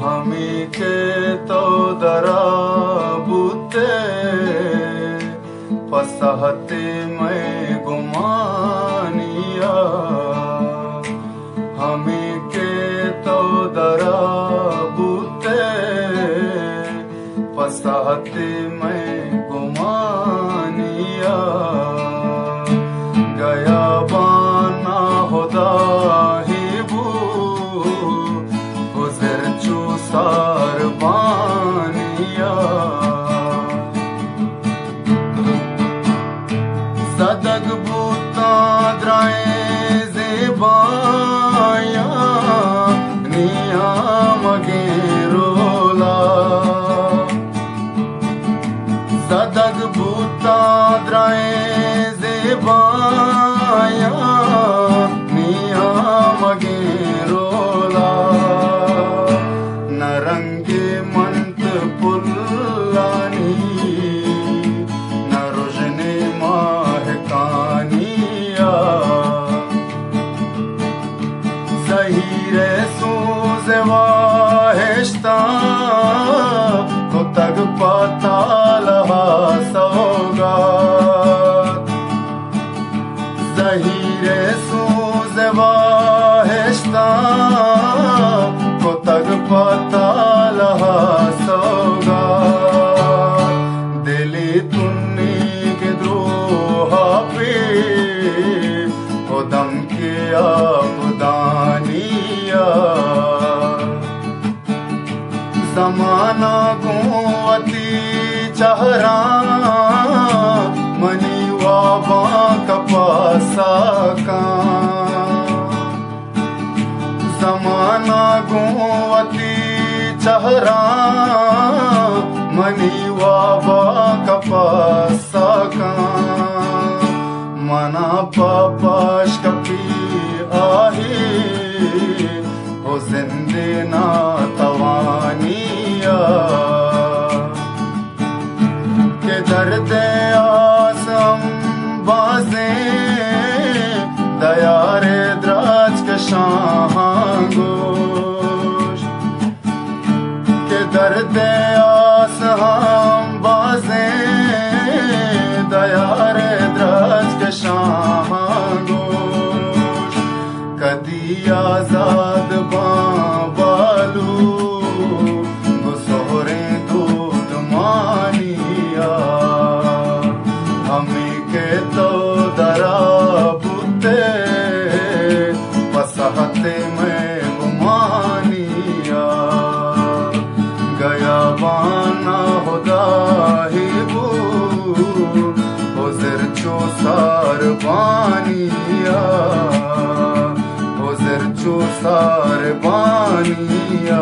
हमी के तो दरा बुते पसहते में गुमानिया, हमी के तो दरा बुते पसहते में गुमानिया। गया बाना होदा सार बानिया, सदग बूता द्राए ज़ेबाया निया मगे रोला, सदग बूता द्राए ज़ेबाया निया मगे रोला। नरंगे मंत पुल्लानी न रोशने महकानिया, ज़हीरे सूज़े वाहिश्ता को तग पाता लहा सौगात, ज़हीरे सूज़े वाहिश्ता को तग पाता लहा सौगात। दिली तुन्नी के द्रोहा पे ओ दम के आपदानिया, ज़माना कुंवती चहरा मनी वाबा कपासा का, ज़माना गुंवती चहरा मनी वाबा कपासा का। मना पापाश कपी आही हो जिंदे ना तवानिया, के दर्द आसम बाजे दयारे द्राज के शाहांगोश, के दर्द आस हम बाजे दयारे द्राज के शाहांगोश। कदी आजाद बालू गुसोरे दूध मानिया, हमी के तो दरा बुते पसहते में गुमानिया। गया बाना होदा ही बू हो ज़िरचो सार बानिया, हो ज़िरचो सार बानिया।